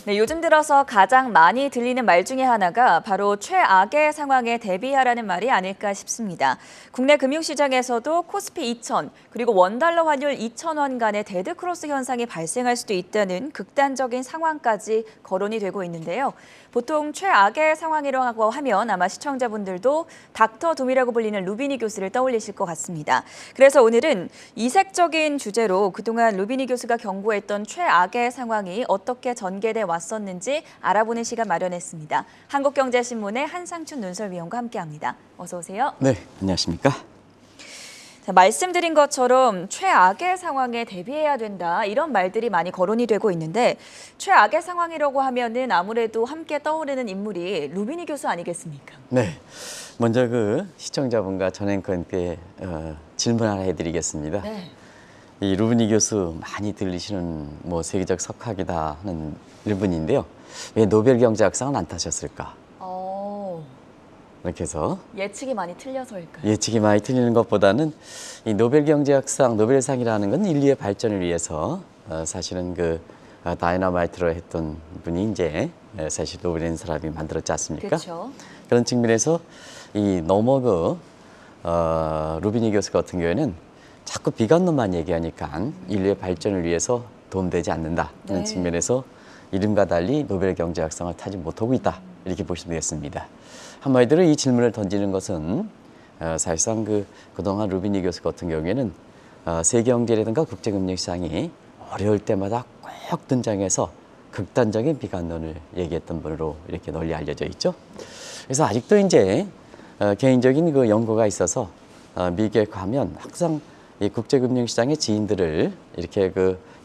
네, 요즘 들어서 가장 많이 들리는 말 중에 하나가 바로 최악의 상황에 대비하라는 말이 아닐까 싶습니다. 국내 금융시장에서도 코스피 2000 그리고 원달러 환율 2000원 간의 데드크로스 현상이 발생할 수도 있다는 극단적인 상황까지 거론이 되고 있는데요. 보통 최악의 상황이라고 하면 아마 시청자분들도 닥터 둠이라고 불리는 루비니 교수를 떠올리실 것 같습니다. 그래서 오늘은 이색적인 주제로 그동안 루비니 교수가 경고했던 최악의 상황이 어떻게 전개돼 왔었는지 알아보는 시간 마련했습니다. 한국경제신문의 한상춘 논설위원과 함께합니다. 어서 오세요. 네, 안녕하십니까? 자, 말씀드린 것처럼 최악의 상황에 대비해야 된다 이런 말들이 많이 거론이 되고 있는데 최악의 상황이라고 하면은 아무래도 함께 떠오르는 인물이 루비니 교수 아니겠습니까? 네, 먼저 그 시청자분과 전 앵커님께 질문 하나 해드리겠습니다. 네. 이 루비니 교수 많이 들리시는 세계적 석학이다 하는 일분인데요. 왜 노벨 경제학상은 안 타셨을까? 이렇게 해서 예측이 많이 틀려서일까요? 예측이 많이 틀리는 것보다는 이 노벨 경제학상, 노벨상이라는 건 인류의 발전을 위해서 사실은 그 다이너마이트로 했던 분이 이제 사실 노벨이라는 사람이 만들었지 않습니까? 그렇죠. 그런 측면에서 이 노머 루비니 교수 같은 경우에는 자꾸 비관론만 얘기하니까 인류의 발전을 위해서 도움되지 않는다 하는 네. 측면에서 이름과 달리 노벨 경제학상을 타지 못하고 있다 이렇게 보시면 되겠습니다. 한마디로 이 질문을 던지는 것은 사실상 그동안 루비니 교수 같은 경우에는 세계 경제라든가 국제금융시장이 어려울 때마다 꼭 등장해서 극단적인 비관론을 얘기했던 분으로 이렇게 널리 알려져 있죠. 그래서 아직도 이제 개인적인 그 연구가 있어서 미국에 가면 항상 이 국제금융시장의 지인들을 이렇게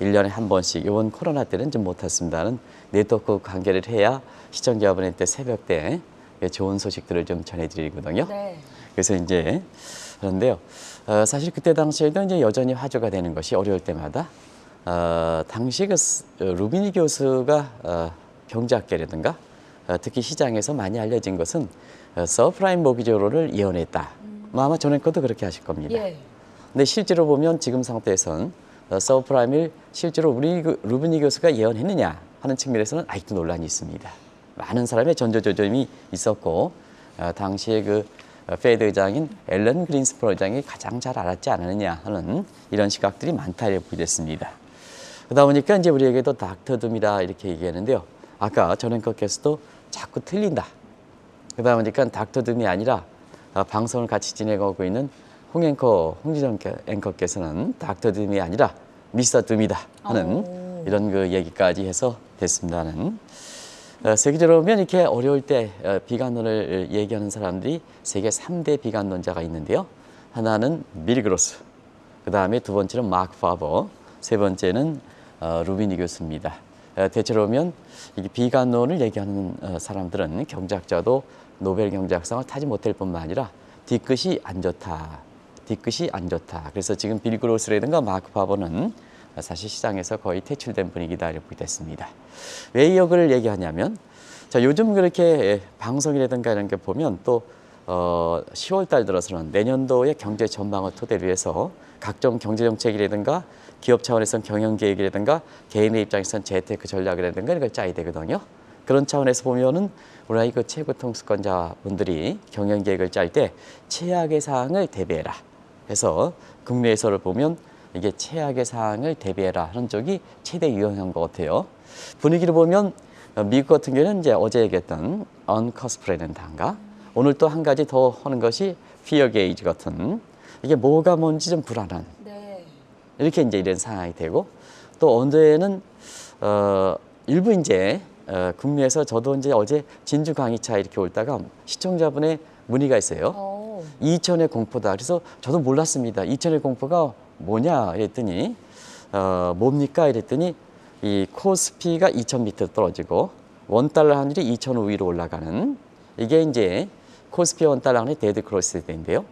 1년에 한 번씩, 이번 코로나 때는 좀 못했습니다는 네트워크 관계를 해야 시청자분한테 새벽 때 좋은 소식들을 좀 전해드리거든요. 네. 그래서 이제 그런데요. 사실 그때 당시에도 이제 여전히 화두가 되는 것이 어려울 때마다 당시 루비니 교수가 경제학계라든가 특히 시장에서 많이 알려진 것은 서프라임 모기지로를 예언했다. 아마 전에것도 그렇게 하실 겁니다. 예. 근데 실제로 보면 지금 상태에서는 서브프라임을 실제로 루비니 교수가 예언했느냐 하는 측면에서는 아직도 논란이 있습니다. 많은 사람의 전조조짐이 있었고 당시에 페드 의장인 앨런 그린스펀 의장이 가장 잘 알았지 않았느냐 하는 이런 시각들이 많다 이렇게 보겠습니다. 그러다 보니까 이제 우리에게도 닥터 둠이다 이렇게 얘기하는데요. 아까 전 앵커께서도 자꾸 틀린다. 그러다 보니까 닥터 둠이 아니라 방송을 같이 진행하고 있는 홍지정 앵커께서는 닥터 둠이 아니라 미스터 둠이다 하는 이런 얘기까지 해서 됐습니다는. 세계적으로 보면 이렇게 어려울 때 비관론을 얘기하는 사람들이 세계 3대 비관론자가 있는데요. 하나는 밀그로스, 그 다음에 두 번째는 마크 파버, 세 번째는 루비니 교수입니다. 대체로 보면 이 비관론을 얘기하는 사람들은 경제학자도 노벨 경제학상을 타지 못할 뿐만 아니라 뒤끝이 안 좋다. 그래서 지금 밀그로스라든가 마크 파버는 사실 시장에서 거의 퇴출된 분위기다 이렇게 됐습니다. 왜 이걸 얘기하냐면, 자, 요즘 그렇게 방송이라든가 이런 게 보면 또 10월 달 들어서는 내년도의 경제 전망을 토대로 해서 각종 경제 정책이라든가 기업 차원에서는 경영 계획이라든가 개인의 입장에서는 재테크 전략이라든가 이걸 짜야 되거든요. 그런 차원에서 보면은 우리 최고 통수권자 분들이 경영 계획을 짤 때 최악의 사항을 대비해라 해서 국내에서를 보면 이게 최악의 사항을 대비해라 하는 쪽이 최대 유형인 것 같아요. 분위기를 보면 미국 같은 경우는 이제 어제 얘기했던 언커스프라는 단가, 오늘 또 한 가지 더 하는 것이 피어 게이지 같은, 이게 뭐가 뭔지 좀 불안한, 네. 이렇게 이제 이런 상황이 되고, 또 언제는 일부 이제 국내에서 저도 이제 어제 진주 강의차 이렇게 올다가 시청자분의 문의가 있어요. 2000의 공포다. 그래서 저도 몰랐습니다. 2000의 공포가 뭐냐 이랬더니 뭡니까 이랬더니 이 코스피가 2000m 떨어지고 원달러 환율이 2000 위로 올라가는, 이게 이제 코스피 원달러 환율의 데드 크로스인데요.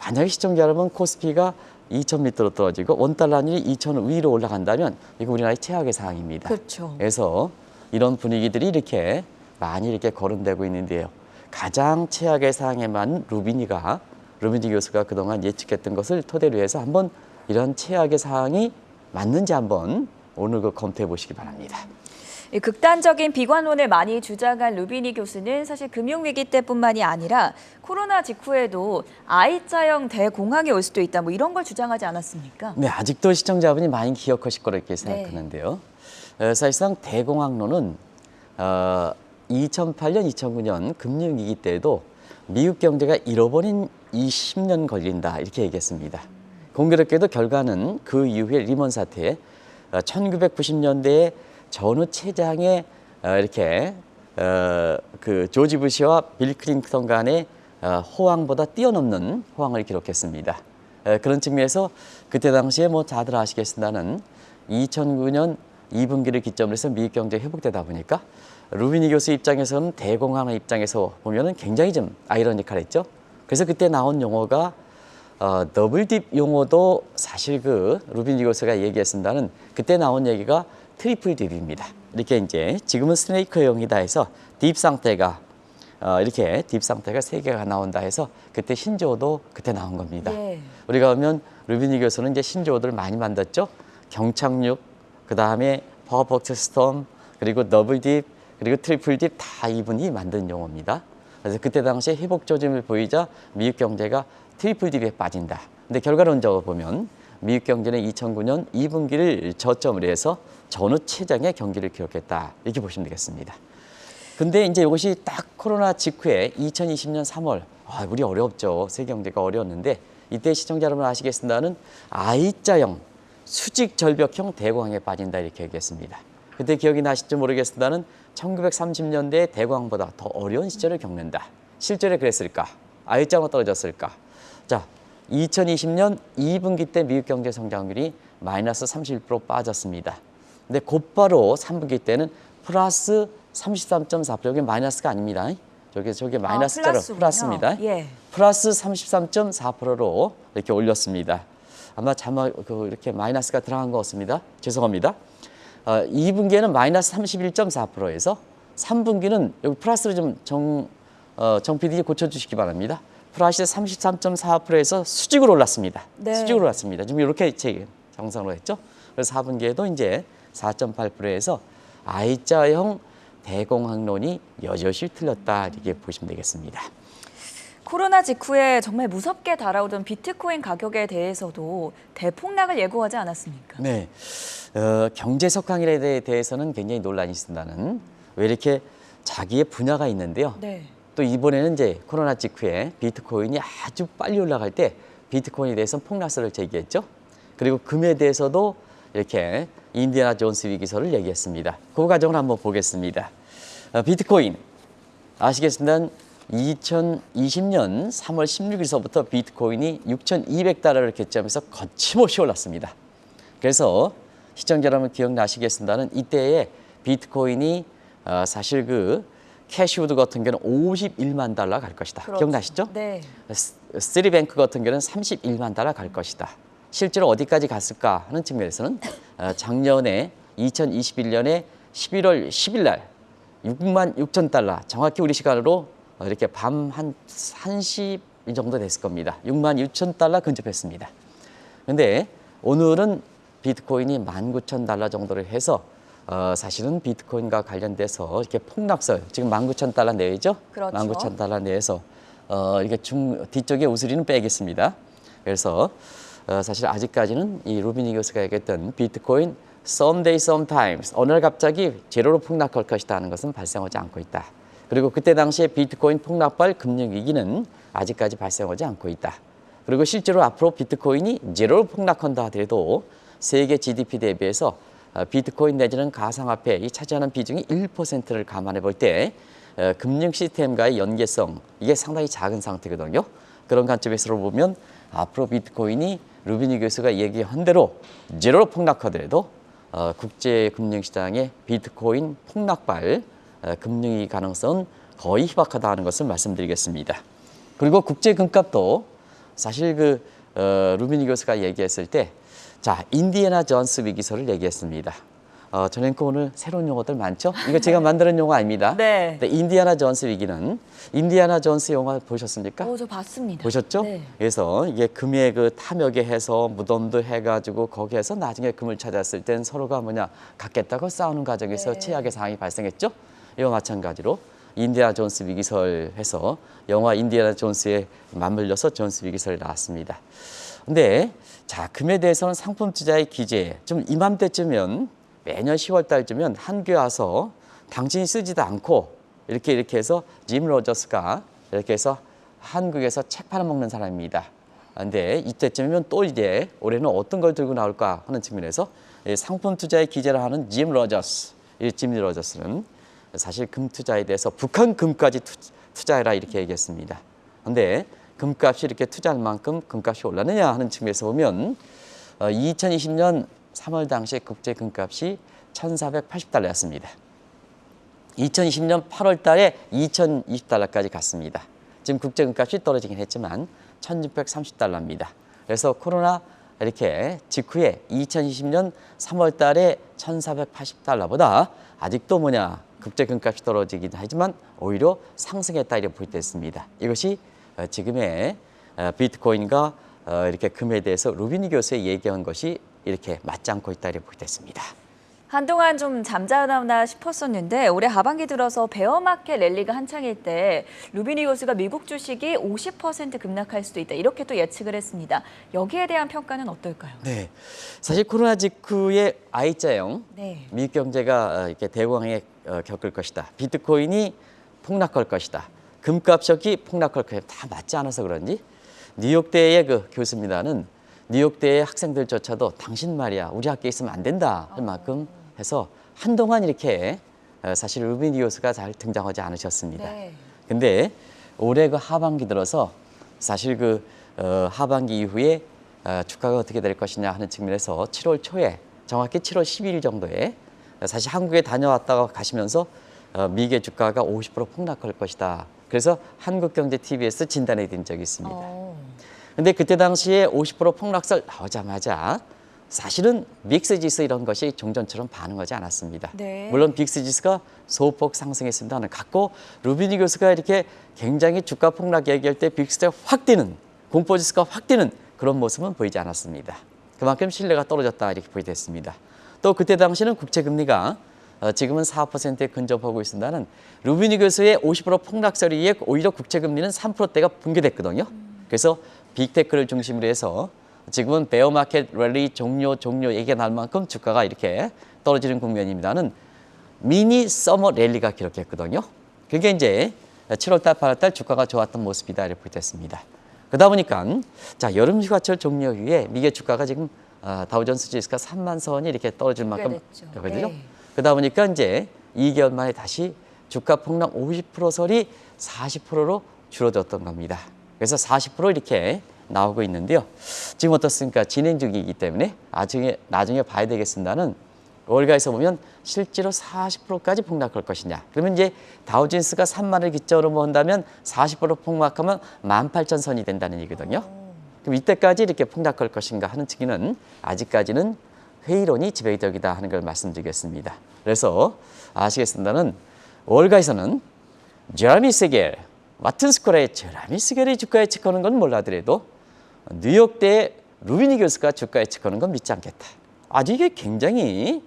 만약에 시청자 여러분 코스피가 2000m로 떨어지고 원달러 환율이 2000 위로 올라간다면 이거 우리나라의 최악의 상황입니다. 그렇죠. 그래서 이런 분위기들이 이렇게 많이 이렇게 거론되고 있는데요. 가장 최악의 상황에만 루비니 교수가 그동안 예측했던 것을 토대로 해서 한번 이런 최악의 상황이 맞는지 한번 오늘 검토해 보시기 바랍니다. 이 극단적인 비관론을 많이 주장한 루비니 교수는 사실 금융위기 때뿐만이 아니라 코로나 직후에도 I자형 대공황이 올 수도 있다, 뭐 이런 걸 주장하지 않았습니까? 네, 아직도 시청자분이 많이 기억하실 거라 이렇게 생각하는데요. 사실상 대공황론은 2008년, 2009년 금융위기 때에도 미국 경제가 잃어버린 20년 걸린다 이렇게 얘기했습니다. 공교롭게도 결과는 그 이후에 리먼 사태, 1990년대에 전후 최장의 이렇게 그 조지 부시와 빌 클린턴 간의 호황보다 뛰어넘는 호황을 기록했습니다. 그런 측면에서 그때 당시에 뭐 다들 아시겠습니다는 2009년 2분기를 기점으로 해서 미국 경제가 회복되다 보니까 루비니 교수 입장에서는 대공황의 입장에서 보면은 굉장히 좀 아이러니컬했죠. 그래서 그때 나온 용어가 더블딥 용어도 사실 그 루비니 교수가 얘기했습니다는 그때 나온 얘기가 트리플 딥입니다. 이렇게 이제 지금은 스네이크형이다 해서 딥 상태가 이렇게 딥 상태가 3개가 나온다 해서 그때 신조어도 그때 나온 겁니다. 예. 우리가 보면 루비니 교수는 이제 신조어들을 많이 만들었죠. 경착륙, 그 다음에 퍼펙트 스톰, 그리고 더블 딥, 그리고 트리플 딥 다 이분이 만든 용어입니다. 그래서 그때 당시에 회복 조짐을 보이자 미국 경제가 트리플 딥에 빠진다. 근데 결과론적으로 보면 미국 경제는 2009년 2분기를 저점으로 해서 전후 최장의 경기를 기록했다. 이렇게 보시면 되겠습니다. 근데 이제 이것이 딱 코로나 직후에 2020년 3월, 우리 어렵죠. 세계 경제가 어려웠는데 이때 시청자 여러분 아시겠습니다는 I자형 수직 절벽형 대공황에 빠진다 이렇게 얘기했습니다. 그때 기억이 나실지 모르겠습니다는 1930년대 대공황보다 더 어려운 시절을 겪는다. 실제로 그랬을까? I자로 떨어졌을까? 자, 2020년 2분기 때 미국 경제 성장률이 마이너스 31% 빠졌습니다. 근데 곧바로 3분기 때는 플러스 33.4%, 여기 마이너스가 아닙니다. 저게 마이너스자로 플러스입니다. 예. 플러스 33.4%로 이렇게 올렸습니다. 아마 이렇게 마이너스가 들어간 것 같습니다. 죄송합니다. 2분기에는 마이너스 31.4%에서 3분기는 여기 플러스를 좀 정 PD 고쳐주시기 바랍니다. 플러스 33.4%에서 수직으로 올랐습니다. 네. 수직으로 올랐습니다. 지금 이렇게 정상으로 했죠. 그래서 4분기에도 이제 4.8%에서 I자형 대공황론이 여전히 틀렸다 이렇게 보시면 되겠습니다. 코로나 직후에 정말 무섭게 달아오던 비트코인 가격에 대해서도 대폭락을 예고하지 않았습니까? 네, 경제 석강일에 대해서는 굉장히 논란이 있습니다는 왜 이렇게 자기의 분야가 있는데요. 네. 또 이번에는 이제 코로나 직후에 비트코인이 아주 빨리 올라갈 때 비트코인에 대해서는 폭락설을 제기했죠. 그리고 금에 대해서도 이렇게 인디애나 존스 위기설을 얘기했습니다. 그 과정을 한번 보겠습니다. 비트코인 아시겠습니까? 2020년 3월 16일서부터 비트코인이 6,200달러를 개점해서 거침없이 올랐습니다. 그래서 시청자 여러분 기억나시겠습니다는 이때에 비트코인이 사실 그 캐시우드 같은 경우는 51만 달러 갈 것이다. 그렇죠. 기억나시죠? 네. 시티뱅크 같은 경우는 31만 달러 갈 것이다. 실제로 어디까지 갔을까 하는 측면에서는 작년에 2021년에 11월 10일 날 6만 6천 달러, 정확히 우리 시간으로 이렇게 밤 한 1시 이 정도 됐을 겁니다. 6만 6천 달러 근접했습니다. 근데 오늘은 비트코인이 19,000달러 정도를 해서 사실은 비트코인과 관련돼서 이렇게 폭락설, 지금 19,000달러 내외죠? 그렇죠. 19,000달러 내에서 이렇게 뒤쪽에 우스리는 빼겠습니다. 그래서 사실 아직까지는 이 루비니 교수가 얘기했던 비트코인 someday, sometimes 어느 날 갑자기 제로로 폭락할 것이다 하는 것은 발생하지 않고 있다. 그리고 그때 당시에 비트코인 폭락발 금융위기는 아직까지 발생하지 않고 있다. 그리고 실제로 앞으로 비트코인이 제로로 폭락한다 하더라도 세계 GDP 대비해서 비트코인 내지는 가상화폐 차지하는 비중이 1%를 감안해 볼 때 금융 시스템과의 연계성 이게 상당히 작은 상태거든요. 그런 관점에서 보면 앞으로 비트코인이 루비니 교수가 얘기한 대로 제로로 폭락하더라도 국제 금융시장의 비트코인 폭락발 금융위 가능성은 거의 희박하다 하는 것을 말씀드리겠습니다. 그리고 국제 금값도 사실 그 루비니 교수가 얘기했을 때 자, 인디애나 존스 위기설을 얘기했습니다. 전행코 오늘 새로운 용어들 많죠? 이거 제가 만드는 용어 아닙니다. 네. 근데 인디아나 존스 위기는 인디아나 존스 영화 보셨습니까? 저 봤습니다. 보셨죠? 네. 그래서 이게 금의 그 탐욕에 해서 무덤도 해가지고 거기에서 나중에 금을 찾았을 땐 서로가 갖겠다고 싸우는 과정에서 네. 최악의 상황이 발생했죠. 이와 마찬가지로 인디아나 존스 위기설 해서 영화 인디아나 존스에 맞물려서 존스 위기설이 나왔습니다. 근데 자, 금에 대해서는 상품 투자의 기재 좀 이맘때쯤이면 매년 10월 달쯤이면 한국에 와서 당신이 쓰지도 않고 이렇게 해서 짐 로저스가 이렇게 해서 한국에서 책 팔아먹는 사람입니다. 근데 이때쯤이면 또 이제 올해는 어떤 걸 들고 나올까 하는 측면에서 상품 투자의 기재를 하는 짐 로저스, 이 짐 로저스는 사실 금 투자에 대해서 북한 금까지 투자해라 이렇게 얘기했습니다. 근데 금값이 이렇게 투자할 만큼 금값이 올랐느냐 하는 측면에서 보면 2020년 3월 당시 국제 금값이 1,480달러였습니다. 2020년 8월 달에 2,020달러까지 갔습니다. 지금 국제 금값이 떨어지긴 했지만 1,630달러입니다. 그래서 코로나 이렇게 직후에 2020년 3월 달에 1,480달러보다 아직도 국제 금값이 떨어지긴 하지만 오히려 상승했다 이렇게 보이됐습니다. 이것이 지금의 비트코인과 이렇게 금에 대해서 루비니 교수의 얘기한 것이 이렇게 맞지 않고 있다 이렇게 보이됐습니다. 한동안 좀 잠잠하나 싶었었는데 올해 하반기 들어서 베어마켓 랠리가 한창일 때 루비니 교수가 미국 주식이 50% 급락할 수도 있다 이렇게 또 예측을 했습니다. 여기에 대한 평가는 어떨까요? 네, 사실 코로나 직후에 I자형 네. 미국 경제가 이렇게 대공황에 겪을 것이다. 비트코인이 폭락할 것이다. 금값이 폭락할 것이다. 다 맞지 않아서 그런지 뉴욕대의 그 교수입니다는 뉴욕대의 학생들조차도 당신 말이야 우리 학교에 있으면 안 된다 할 만큼 해서 한동안 이렇게 사실 루비니 교수가 잘 등장하지 않으셨습니다. 네. 근데 올해 그 하반기 들어서 사실 하반기 이후에 주가가 어떻게 될 것이냐 하는 측면에서 7월 초에 정확히 7월 12일 정도에 사실 한국에 다녀왔다가 가시면서 미국의 주가가 50% 폭락할 것이다. 그래서 한국경제TV에서 진단해 드린 적이 있습니다. 근데 그때 당시에 50% 폭락설 나오자마자 사실은 빅스 지수 이런 것이 종전처럼 반응하지 않았습니다. 네. 물론 빅스 지수가 소폭 상승했습니다는 같고 루비니 교수가 이렇게 굉장히 주가 폭락 얘기할 때 빅스가 확 뛰는 공포 지수가 확 뛰는 그런 모습은 보이지 않았습니다. 그만큼 신뢰가 떨어졌다 이렇게 보이됐습니다. 또 그때 당시는 국채 금리가 지금은 4%에 근접하고 있습니다는 루비니 교수의 50% 폭락설에 의해 오히려 국채 금리는 3%대가 붕괴됐거든요. 그래서 빅테크를 중심으로 해서 지금은 베어마켓 랠리 종료 얘기가 날 만큼 주가가 이렇게 떨어지는 국면입니다는 미니 서머 랠리가 기록했거든요. 그게 이제 7월달, 8월달 주가가 좋았던 모습이다 이렇게 보였습니다. 그러다 보니까 자 여름 휴가철 종료 이후에 미국 주가가 지금 다우존스 지수가 3만 선이 이렇게 떨어질 만큼 되거든요. 네. 그러다 보니까 이제 2개월 만에 다시 주가 폭락 50% 설이 40%로 줄어들었던 겁니다. 그래서 40% 이렇게 나오고 있는데요. 지금 어떻습니까? 진행 중이기 때문에 나중에 봐야 되겠습니다는 월가에서 보면 실제로 40%까지 폭락할 것이냐. 그러면 이제 다우존스가 3만을 기점으로 본다면 40% 폭락하면 18,000선이 된다는 얘기거든요. 그럼 이때까지 이렇게 폭락할 것인가 하는 측면은 아직까지는 회의론이 지배적이다 하는 걸 말씀드리겠습니다. 그래서 아시겠습니다는 월가에서는 제레미 세겔 와튼 스코어의 제레미 세겔이 주가에 예측하는 건 몰라더라도 뉴욕대의 루비니 교수가 주가에 예측하는 건 믿지 않겠다. 아주 이게 굉장히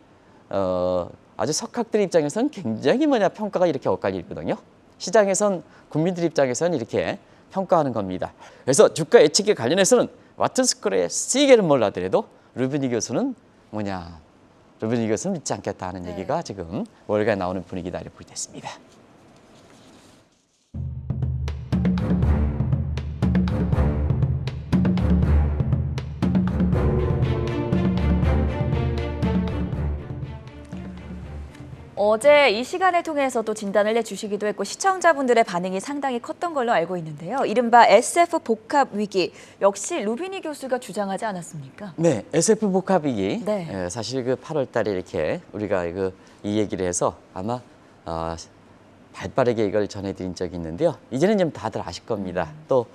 아주 석학들 입장에서는 굉장히 평가가 이렇게 엇갈리거든요. 시장에선 국민들 입장에서는 이렇게 평가하는 겁니다. 그래서 주가 예측에 관련해서는 와튼 스코어의 세겔은 몰라더라도 루비니 교수는 루비니 교수는 믿지 않겠다 하는 얘기가 지금 월가에 나오는 분위기다 이렇게 보이겠습니다. 어제 이 시간을 통해서도 진단을 내주시기도 했고 시청자분들의 반응이 상당히 컸던 걸로 알고 있는데요. 이른바 SF 복합 위기, 역시 루비니 교수가 주장하지 않았습니까? 네, SF 복합 위기. 네. 사실 8월 달에 이렇게 우리가 이 얘기를 해서 아마 발빠르게 이걸 전해드린 적이 있는데요. 이제는 좀 다들 아실 겁니다. 또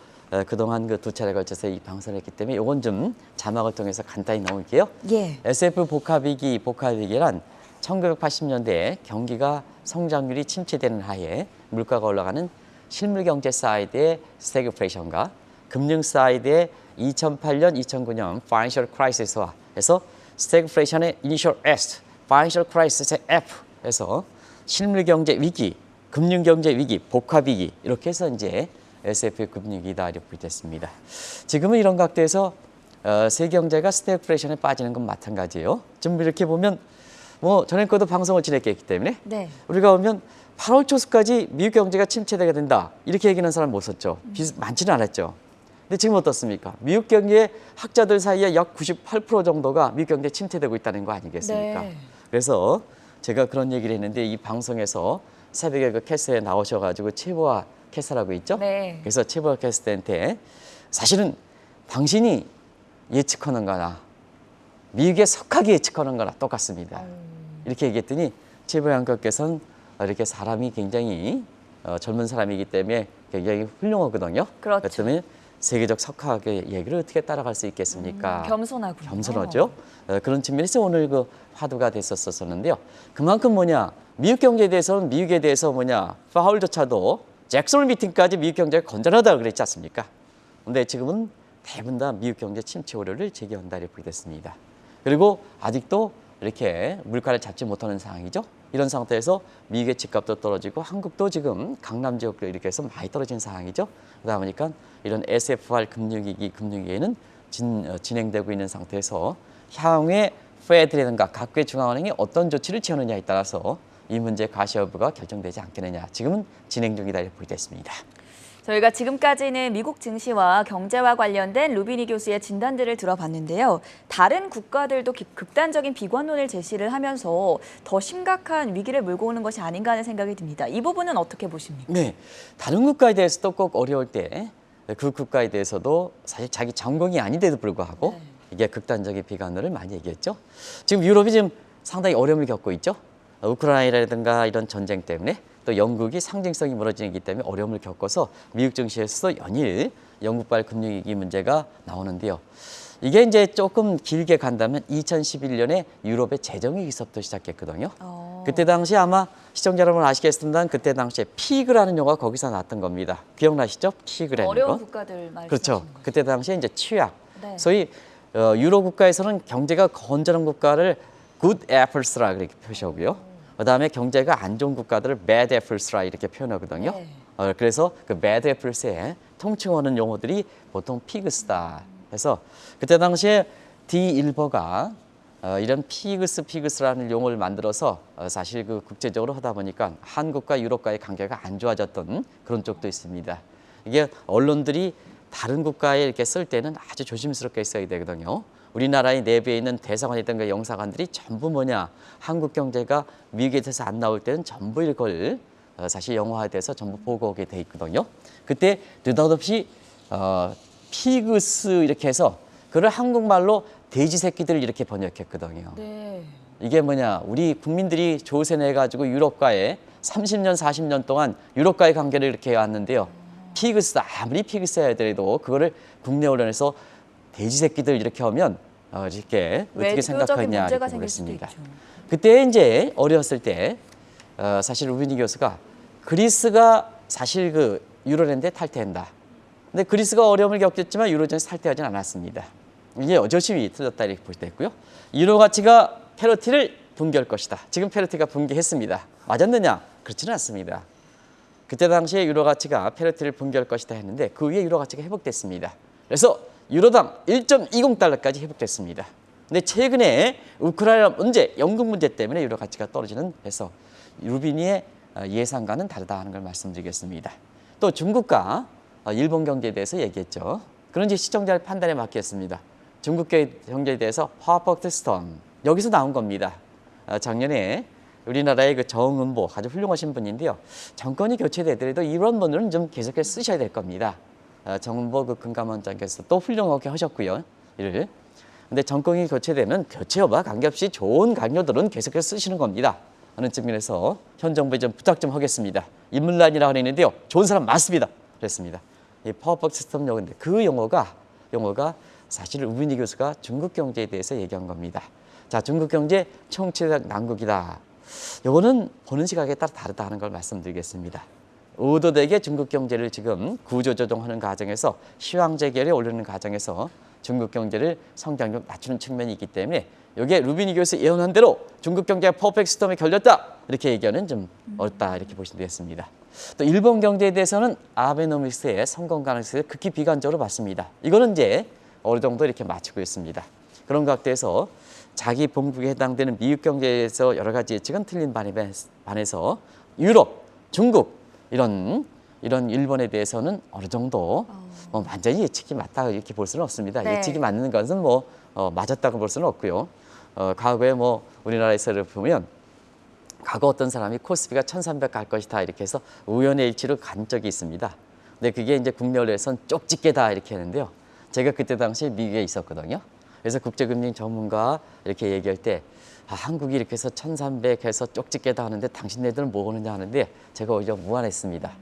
그동안 두 차례 걸쳐서 이 방송을 했기 때문에 이건 좀 자막을 통해서 간단히 넣을게요. 예. SF 복합 위기란 1980년대에 경기가 성장률이 침체되는 하에 물가가 올라가는 실물 경제 사이드의 스태그플레이션과 금융 사이드의 2008년, 2009년 파이낸셜 크라이시스와 해서 스태그플레이션의 이니셜 S, 파이낸셜 크라이시스의 F에서 실물 경제 위기, 금융 경제 위기, 복합 위기 이렇게 해서 이제 SF 금융위기다 이렇게 됐습니다. 지금은 이런 각도에서 세계 경제가 스태그플레이션에 빠지는 건 마찬가지예요. 좀 이렇게 보면 뭐 전에 거도 방송을 진행했기 때문에 네. 우리가 보면 8월 초까지 미국 경제가 침체되게 된다 이렇게 얘기하는 사람 못 썼죠. 많지는 않았죠. 근데 지금 어떻습니까? 미국 경제 학자들 사이에 약 98% 정도가 미국 경제 침체되고 있다는 거 아니겠습니까? 네. 그래서 제가 그런 얘기를 했는데 이 방송에서 새벽에 그 캐스에 나오셔가지고 최보아 캐스라고 있죠? 네. 그래서 최보아 캐스한테 사실은 당신이 예측하는 거나 미국의 석학이 예측하는 거나 똑같습니다. 이렇게 얘기했더니 최보아 양께서는 이렇게 사람이 굉장히 젊은 사람이기 때문에 굉장히 훌륭하거든요. 그렇죠. 그렇다면 세계적 석학의 얘기를 어떻게 따라갈 수 있겠습니까? 겸손하군요. 겸손하죠. 그런 측면에서 오늘 그 화두가 됐었었는데요. 그만큼 뭐냐 미국 경제에 대해서는 미국에 대해서 뭐냐 파월조차도 잭슨 미팅까지 미국 경제가 건전하다고 그랬지 않습니까? 근데 지금은 대부분 다 미국 경제 침체 우려를 제기한다 이렇게 됐습니다. 그리고 아직도 이렇게 물가를 잡지 못하는 상황이죠. 이런 상태에서 미국의 집값도 떨어지고 한국도 지금 강남 지역도 이렇게 해서 많이 떨어진 상황이죠. 그러다 보니까 이런 SFR 금융위기에는 진행되고 있는 상태에서 향후에 페드라든가 각국의 중앙은행이 어떤 조치를 취하느냐에 따라서 이 문제의 가시 여부가 결정되지 않겠느냐. 지금은 진행 중이다 이렇게 보겠습니다. 저희가 지금까지는 미국 증시와 경제와 관련된 루비니 교수의 진단들을 들어봤는데요. 다른 국가들도 극단적인 비관론을 제시를 하면서 더 심각한 위기를 몰고 오는 것이 아닌가 하는 생각이 듭니다. 이 부분은 어떻게 보십니까? 네, 다른 국가에 대해서도 꼭 어려울 때 그 국가에 대해서도 사실 자기 전공이 아닌데도 불구하고 네. 이게 극단적인 비관론을 많이 얘기했죠. 지금 유럽이 지금 상당히 어려움을 겪고 있죠. 우크라이나라든가 이런 전쟁 때문에 또 영국이 상징성이 무너지기 때문에 어려움을 겪어서 미국 증시에서도 연일 영국발 금융위기 문제가 나오는데요. 이게 이제 조금 길게 간다면 2011년에 유럽의 재정위기서부터 시작했거든요. 그때 당시 아마 시청자 여러분 아시겠습니다만 그때 당시에 피그라는 용어가 거기서 나왔던 겁니다. 기억나시죠? 피그라는 거. 어려운 국가들 말씀하시는 그렇죠. 거죠. 그때 당시에 이제 취약. 네. 소위 유로 국가에서는 경제가 건전한 국가를 good apples라 이렇게 표시하고요. 그다음에 경제가 안 좋은 국가들을 bad apples라 이렇게 표현하거든요. 네. 그래서 그 bad apples에 통칭하는 용어들이 보통 피그스다. 해서 그때 당시에 디일버가 이런 피그스라는 용어를 만들어서 사실 그 국제적으로 하다 보니까 한국과 유럽과의 관계가 안 좋아졌던 그런 쪽도 있습니다. 이게 언론들이 다른 국가에 이렇게 쓸 때는 아주 조심스럽게 써야 되거든요. 우리나라의 내부에 있는 대사관이든가 영사관들이 전부 뭐냐 한국 경제가 미국에 대해서 안 나올 때는 전부 이걸 사실 영어화돼서 전부 보고오게 돼 있거든요. 그때 느닷없이 피그스 이렇게 해서 그걸 한국말로 돼지 새끼들 이렇게 번역했거든요. 네. 이게 뭐냐 우리 국민들이 조세내가지고 유럽과의 30년 40년 동안 유럽과의 관계를 이렇게 해왔는데요. 피그스 아무리 피그스 해야 되더라도 그거를 국내 언론에서 돼지 새끼들 이렇게 하면 이렇게 어떻게 생각하냐 이렇게 그랬습니다. 그때 이제 어려웠을 때 사실 루비니 교수가 그리스가 사실 그 유로랜드에 탈퇴한다. 근데 그리스가 어려움을 겪었지만 유로존에서 탈퇴하지는 않았습니다. 이게 여조심히 틀렸다 이렇게 볼 때 있고요. 유로 가치가 페러티를 붕괴할 것이다. 지금 페러티가 붕괴했습니다. 맞았느냐? 그렇지는 않습니다. 그때 당시에 유로 가치가 페러티를 붕괴할 것이다 했는데 그 위에 유로 가치가 회복됐습니다. 그래서 유로당 1.20달러까지 회복됐습니다. 근데 최근에 우크라이나 문제, 영국 문제 때문에 유로 가치가 떨어지는 해서 루비니의 예상과는 다르다 하는 걸 말씀드리겠습니다. 또 중국과 일본 경제에 대해서 얘기했죠. 그런지 시청자의 판단에 맡겼습니다. 중국 경제에 대해서 퍼펙트 스톰 여기서 나온 겁니다. 작년에 우리나라의 그 정은보 아주 훌륭하신 분인데요. 정권이 교체되더라도 이런 분들은 좀 계속해서 쓰셔야 될 겁니다. 정은보 그 금감원장께서 또 훌륭하게 하셨고요. 이를. 근데 정권이 교체되면 교체 여부와 관계없이 좋은 강요들은 계속해서 쓰시는 겁니다. 하는 측면에서 현 정부에 좀 부탁 좀 하겠습니다. 인물란이라고 하는데요. 좋은 사람 많습니다. 그랬습니다. 이 퍼펙트 스톰 용어인데 그 용어가 사실 루비니 교수가 중국 경제에 대해서 얘기한 겁니다. 자, 중국 경제 총체적 난국이다. 요거는 보는 시각에 따라 다르다 하는 걸 말씀드리겠습니다. 의도되게 중국 경제를 지금 구조조정하는 과정에서 시황재결에 오르는 과정에서 중국 경제를 성장률 낮추는 측면이 있기 때문에 이게 루비니 교수 예언한 대로 중국 경제가 퍼펙트 스톰에 걸렸다 이렇게 얘기하는 좀 어렵다 이렇게 보시면 되겠습니다. 또 일본 경제에 대해서는 아베노믹스의 성공 가능성에 극히 비관적으로 봤습니다. 이거는 이제 어느 정도 이렇게 맞추고 있습니다. 그런 각도에서 자기 본국에 해당되는 미국 경제에서 여러 가지 예측은 틀린 반해서 유럽, 중국 이런 일본에 대해서는 어느 정도 완전히 예측이 맞다 이렇게 볼 수는 없습니다. 네. 예측이 맞는 것은 맞았다고 볼 수는 없고요. 과거에 우리나라에서 보면 과거 어떤 사람이 코스피가 1300 갈 것이다 이렇게 해서 우연의 일치로 간 적이 있습니다. 근데 그게 이제 국내 언론에서는 쪽집게다 이렇게 했는데요. 제가 그때 당시에 미국에 있었거든요. 그래서 국제금융 전문가 이렇게 얘기할 때 한국이 이렇게 해서 1300 해서 쪽집게다 하는데 당신네들은 뭐 하느냐 하는데 제가 오히려 무안했습니다.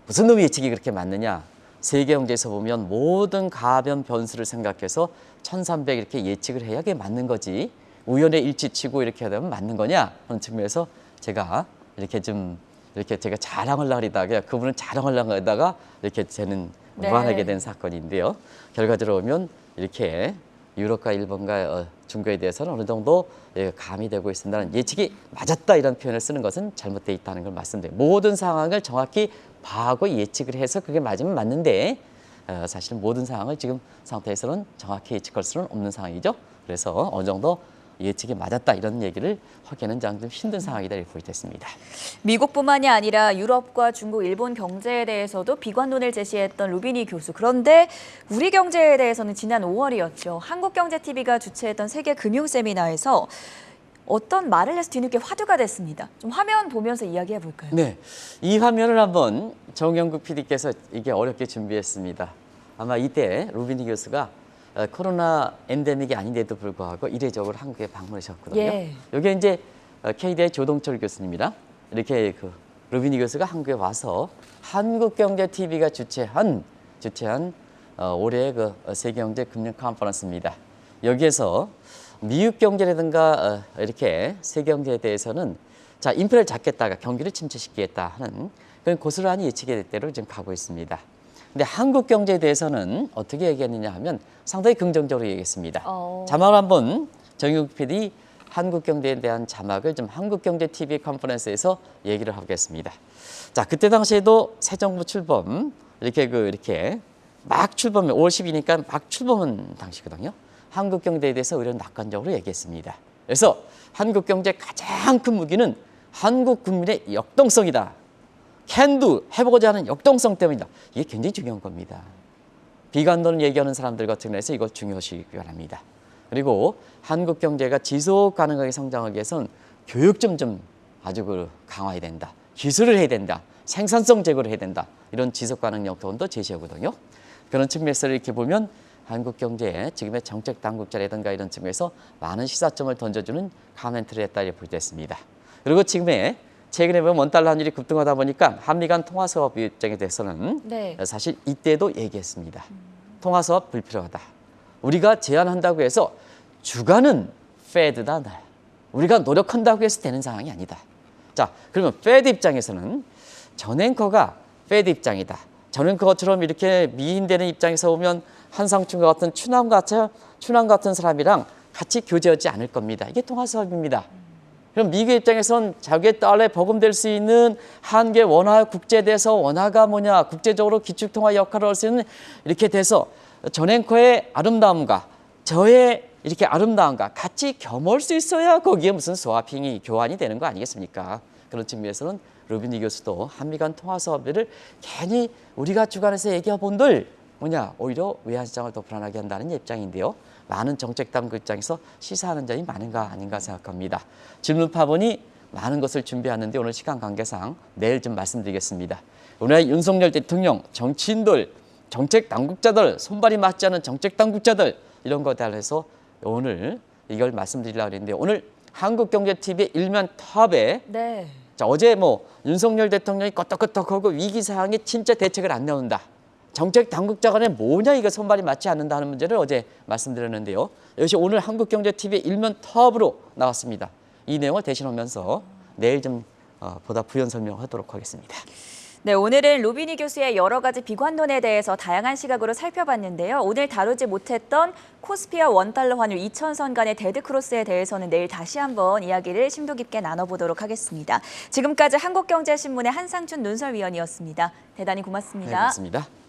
무슨 놈의 예측이 그렇게 맞느냐. 세계 경제에서 보면 모든 가변 변수를 생각해서 1300 이렇게 예측을 해야 그게 맞는 거지. 우연의 일치치고 이렇게 하면 맞는 거냐 하는 측면에서 제가 이렇게 제가 자랑하려고 하다가 그분은 자랑하려고 하다가 이렇게 저는 네. 무안하게 된 사건인데요. 결과적으로 보면 이렇게 유럽과 일본과 중국에 대해서는 어느 정도 감이 되고 있습니다는 예측이 맞았다 이런 표현을 쓰는 것은 잘못되어 있다는 걸 말씀드려요. 모든 상황을 정확히 봐하고 예측을 해서 그게 맞으면 맞는데 사실 모든 상황을 지금 상태에서는 정확히 예측할 수는 없는 상황이죠. 그래서 어느 정도 예측이 맞았다 이런 얘기를 하기에는 좀 힘든 상황이다 이렇게 보이겠습니다. 미국뿐만이 아니라 유럽과 중국, 일본 경제에 대해서도 비관론을 제시했던 루비니 교수. 그런데 우리 경제에 대해서는 지난 5월이었죠. 한국경제TV가 주최했던 세계 금융 세미나에서 어떤 말을 해서 뒤늦게 화두가 됐습니다. 좀 화면 보면서 이야기해 볼까요? 네, 이 화면을 한번 정영국 PD께서 이게 어렵게 준비했습니다. 아마 이때 루비니 교수가 코로나 엔데믹이 아닌데도 불구하고 이례적으로 한국에 방문하셨거든요. 예. 이게 이제 K대의 조동철 교수님이랑 이렇게 루비니 교수가 한국에 와서 한국경제TV가 주최한 올해의 세계경제 금융 컨퍼런스입니다. 여기에서 미국 경제라든가 이렇게 세계 경제에 대해서는 자 인플레를 잡겠다가 경기를 침체시키겠다 하는 그런 고스란히 예측의 대로 지금 가고 있습니다. 근데 한국 경제에 대해서는 어떻게 얘기했느냐 하면 상당히 긍정적으로 얘기했습니다. 자막을 한번 정유국 PD 한국 경제에 대한 자막을 좀 한국경제TV 컨퍼런스에서 얘기를 하겠습니다. 자 그때 당시에도 새 정부 출범 이렇게 막 출범해 5월 10일이니까 막 출범한 당시거든요. 한국 경제에 대해서 오히려 낙관적으로 얘기했습니다. 그래서 한국 경제의 가장 큰 무기는 한국 국민의 역동성이다. 캔도 해보고자 하는 역동성 때문이다. 이게 굉장히 중요한 겁니다. 비관론 얘기하는 사람들 같은 경우에서 이거 중요시하기 바랍니다. 그리고 한국 경제가 지속 가능하게 성장하기 위해서는 교육 좀 아주 강화해야 된다. 기술을 해야 된다. 생산성 제고를 해야 된다. 이런 지속 가능 역도원도 제시하거든요. 그런 측면에서 이렇게 보면 한국 경제에 지금의 정책 당국자라든가 이런 측면에서 많은 시사점을 던져주는 카멘트를 했다 이렇게 볼 때 있습니다. 그리고 최근에 보면 원달러 환율이 급등하다 보니까 한미 간 통화수업 입장에 대해서는 네. 사실 이때도 얘기했습니다. 통화수업 불필요하다. 우리가 제한한다고 해서 주가는 페드다. 우리가 노력한다고 해서 되는 상황이 아니다. 자, 그러면 페드 입장에서는 전 앵커가 페드 입장이다. 전 앵커처럼 이렇게 미인되는 입장에서 보면 한상춘과 같은 추남 같은 사람이랑 같이 교제하지 않을 겁니다. 이게 통화수업입니다. 그럼 미국 입장에선 자기의 달러에 버금될 수 있는 한계 원화 국제돼서 원화가 뭐냐 국제적으로 기축통화 역할을 할 수 있는 이렇게 돼서 전 앵커의 아름다움과 저의 이렇게 아름다움과 같이 겸할 수 있어야 거기에 무슨 스와핑이 교환이 되는 거 아니겠습니까? 그런 측면에서는 루비니 교수도 한미 간 통화 수업을 괜히 우리가 주관해서 얘기해본들 오히려 외환시장을 더 불안하게 한다는 입장인데요. 많은 정책 당국 입장에서 시사하는 점이 많은가 아닌가 생각합니다. 질문 파본이 많은 것을 준비하는데 오늘 시간 관계상 내일 좀 말씀드리겠습니다. 오늘 윤석열 대통령, 정치인들, 정책 당국자들, 손발이 맞지 않은 정책 당국자들 이런 것에 대해서 오늘 이걸 말씀드리려고 했는데 오늘 한국경제TV의 일면 탑에 네. 자, 어제 윤석열 대통령이 껐덕껐덕하고 위기 상황에 진짜 대책을 안 내온다. 정책 당국자 간에 뭐냐 이거 손발이 맞지 않는다 하는 문제를 어제 말씀드렸는데요. 이것이 오늘 한국경제TV의 일면 톱으로 나왔습니다. 이 내용을 대신하면서 내일 좀 보다 부연 설명하도록 하겠습니다. 네, 오늘은 로비니 교수의 여러 가지 비관론에 대해서 다양한 시각으로 살펴봤는데요. 오늘 다루지 못했던 코스피와 원달러 환율 2,000선 간의 데드크로스에 대해서는 내일 다시 한번 이야기를 심도 깊게 나눠보도록 하겠습니다. 지금까지 한국경제신문의 한상춘 논설위원이었습니다. 대단히 고맙습니다. 네, 고맙습니다.